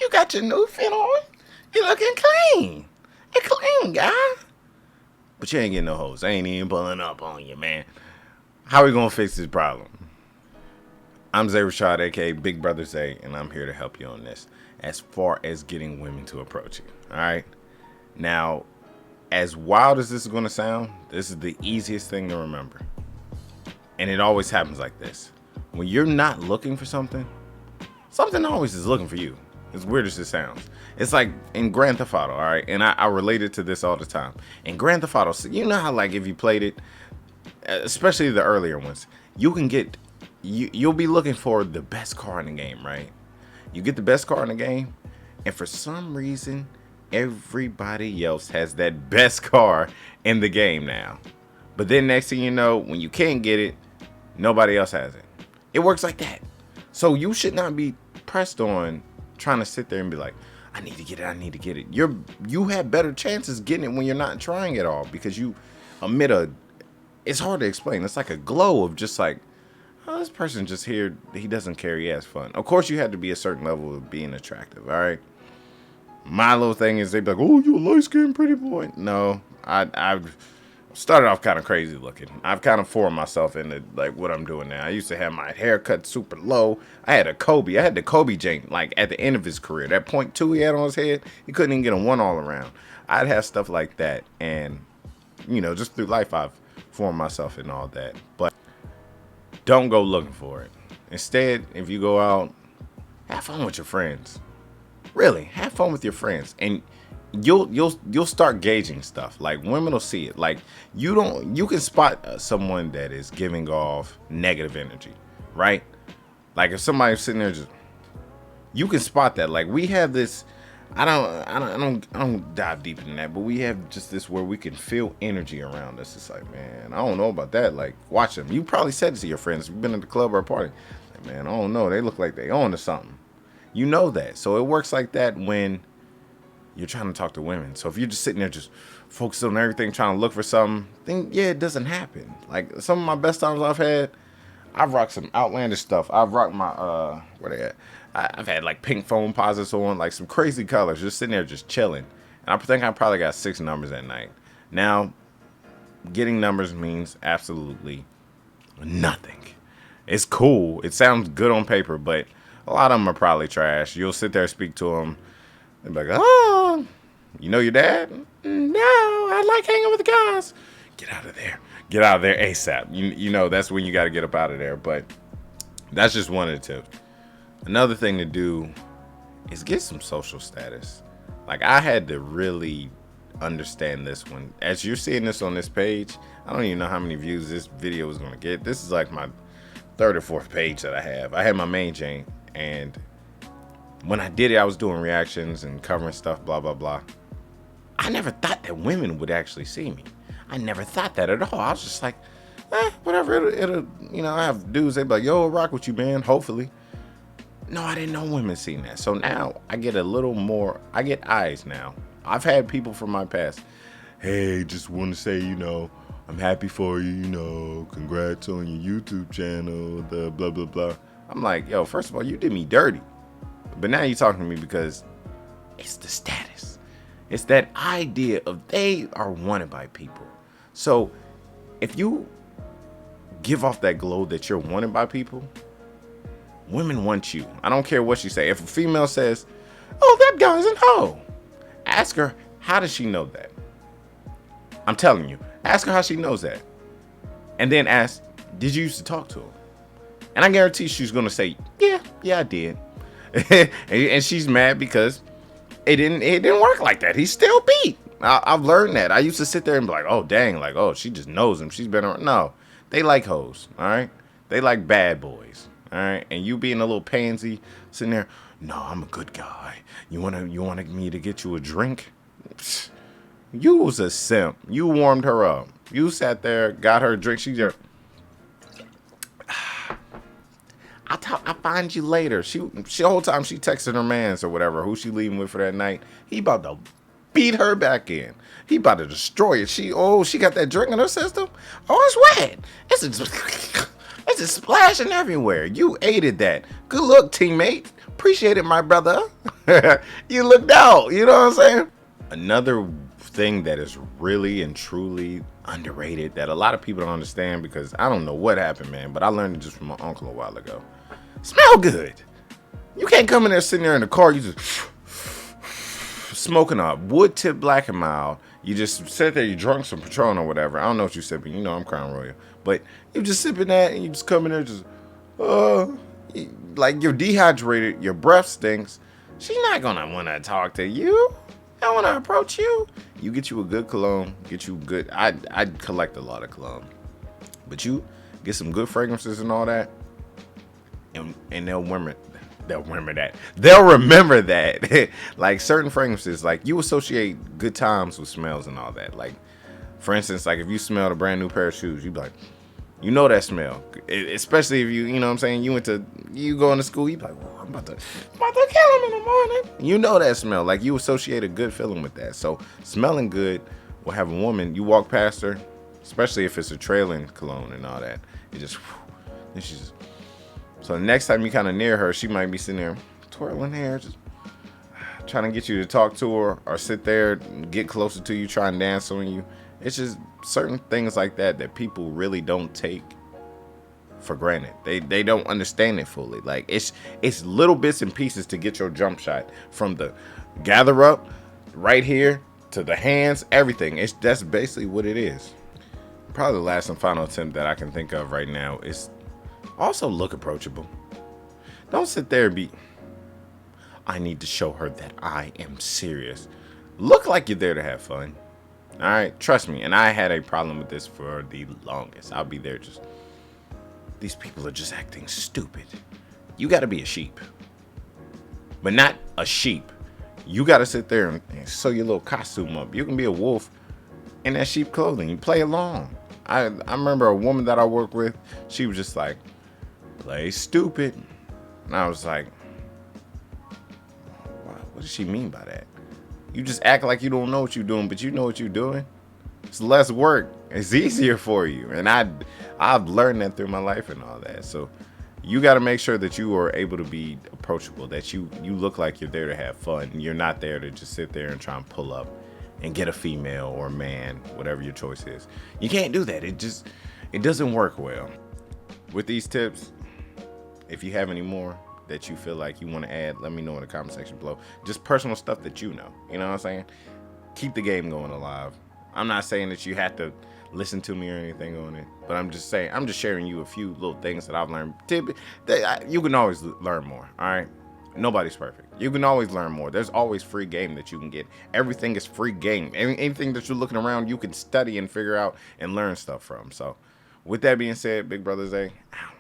You got your new fit on. You looking clean. You clean, guy. But you ain't getting no hoes. I ain't even pulling up on you, man. How we gonna fix this problem? I'm Zay Rashad, aka Big Brother Zay, and I'm here to help you on this as far as getting women to approach you. Alright? Now, as wild as this is gonna sound, this is the easiest thing to remember. And it always happens like this. When you're not looking for something, something always is looking for you. As weird as it sounds. It's like in Grand Theft Auto, alright? And I relate it to this all the time. In Grand Theft Auto, you know how like if you played it, especially the earlier ones, you can get, you'll be looking for the best car in the game, right? You get the best car in the game, and for some reason, everybody else has that best car in the game now. But then next thing you know, when you can't get it, nobody else has it. It works like that. So you should not be pressed on trying to sit there and be like, I need to get it, I need to get it. You have better chances getting it when you're not trying at all, because you emit it's hard to explain. It's like a glow of just like, oh, this person just here, he doesn't care, he has fun. Of course, you have to be a certain level of being attractive, all right? My little thing is, they be like, oh, you a light-skinned pretty boy. No, I've started off kind of crazy looking. I've kind of formed myself into like what I'm doing now. I used to have my hair cut super low. I had the Kobe jank, like at the end of his career. That .2 he had on his head, he couldn't even get a one all around. I'd have stuff like that. And, you know, just through life, I've formed myself and all that. But don't go looking for it. Instead, if you go out, have fun with your friends. Really, have fun with your friends. And you'll start gauging stuff. Like, women will see it. Like, you can spot someone that is giving off negative energy, right? Like, if somebody's sitting there, you can spot that. Like, we have this, I don't dive deep into that, but we have just this where we can feel energy around us. It's like, man, I don't know about that. Like, watch them. You probably said it to your friends. You've been at the club or a party. Like, man, I don't know. They look like they on to something. You know that. So it works like that when you're trying to talk to women. So if you're just sitting there just focused on everything, trying to look for something, then yeah, it doesn't happen. Like, some of my best times I've had, I've rocked some outlandish stuff. I've rocked my, where they at? I've had like pink foam posits on, like some crazy colors, just sitting there just chilling. And I think I probably got 6 numbers that night. Now, getting numbers means absolutely nothing. It's cool. It sounds good on paper, but a lot of them are probably trash. You'll sit there and speak to them. They'll be like, oh, you know your dad? No, I like hanging with the guys. Get out of there. Get out of there ASAP. You know, that's when you got to get up out of there. But that's just one of the tips. Another thing to do is get some social status. Like, I had to really understand this one. As you're seeing this on this page, I don't even know how many views this video is going to get. This is like my 3rd or 4th page that I have. I had my main chain, and when I did it, I was doing reactions and covering stuff, blah, blah, blah. I never thought that women would actually see me. I never thought that at all. I was just like, whatever. It'll you know, I have dudes, they be like, yo, rock with you, man, hopefully. No, I didn't know women seen that. So now I get a little more, I get eyes now. I've had people from my past, hey, just want to say, you know, I'm happy for you, you know, congrats on your YouTube channel, the blah, blah, blah. I'm like, yo, first of all, you did me dirty. But now you're talking to me because it's the status. It's that idea of they are wanted by people. So if you give off that glow that you're wanted by people, women want you. I don't care what she say. If a female says, oh, that guy's a hoe, ask her, how does she know that? I'm telling you, ask her how she knows that. And then ask, did you used to talk to him? And I guarantee she's going to say, yeah, I did. And she's mad because it didn't work like that. He's still beat. I've learned that. I used to sit there and be like, oh, dang, like, oh, she just knows him. She's been around. No, they like hoes, all right? They like bad boys, all right? And you being a little pansy sitting there, no, I'm a good guy. You wanted me to get you a drink? Psst. You was a simp. You warmed her up. You sat there, got her a drink. She just, I'll find you later. She the whole time she texted her mans or whatever, who she leaving with for that night. He about to beat her back in. He about to destroy it. She got that drink in her system. Oh, it's wet. It's just splashing everywhere. You aided that. Good look, teammate. Appreciate it, my brother. You looked out. You know what I'm saying? Another thing that is really and truly underrated that a lot of people don't understand, because I don't know what happened, man, but I learned it just from my uncle a while ago. Smell good. You can't come in there sitting there in the car, you just smoking a wood tip Black and Mild. You just sit there, you drunk some Patron or whatever. I don't know what you sipping. You know I'm Crown Royal. But you just sipping that and you just come in there just, like you're dehydrated, your breath stinks. She's not going to want to talk to you. I want to approach you. You get you a good cologne, get you good. I'd collect a lot of cologne. But you get some good fragrances and all that. And they'll remember that. They'll remember that. Like certain fragrances, like you associate good times with smells and all that. Like, for instance, like if you smelled a brand new pair of shoes, you'd be like, you know that smell. Especially if you know what I'm saying, you going to school, you be like, oh, I'm about to kill him in the morning. You know that smell. Like you associate a good feeling with that. So smelling good will have a woman, you walk past her, especially if it's a trailing cologne and all that. It just, and she's just, so the next time you kind of near her, she might be sitting there twirling hair, just trying to get you to talk to her or sit there, get closer to you, try and dance on you. It's just certain things like that people really don't take for granted. They don't understand it fully. Like it's little bits and pieces to get your jump shot, from the gather up right here to the hands, everything. That's basically what it is. Probably the last and final attempt that I can think of right now is also look approachable. Don't sit there and be, I need to show her that I am serious. Look like you're there to have fun. All right, trust me. And I had a problem with this for the longest. I'll be there just, these people are just acting stupid. You got to be a sheep, but not a sheep. You got to sit there and sew your little costume up. You can be a wolf in that sheep clothing. You play along. I remember a woman that I worked with. She was just like, play stupid. And I was like, what does she mean by that? You just act like you don't know what you're doing, but you know what you're doing. It's less work. It's easier for you. And I've learned that through my life and all that. So you got to make sure that you are able to be approachable, that you look like you're there to have fun. You're not there to just sit there and try and pull up and get a female or a man, whatever your choice is. You can't do that. It doesn't work well. With these tips, if you have any more that you feel like you want to add, let me know in the comment section below. Just personal stuff that you know. You know what I'm saying? Keep the game going alive. I'm not saying that you have to listen to me or anything on it, but I'm just saying, I'm just sharing you a few little things that I've learned. You can always learn more, all right? Nobody's perfect. You can always learn more. There's always free game that you can get. Everything is free game. Anything that you're looking around, you can study and figure out and learn stuff from. So with that being said, Big Brother Zay, out.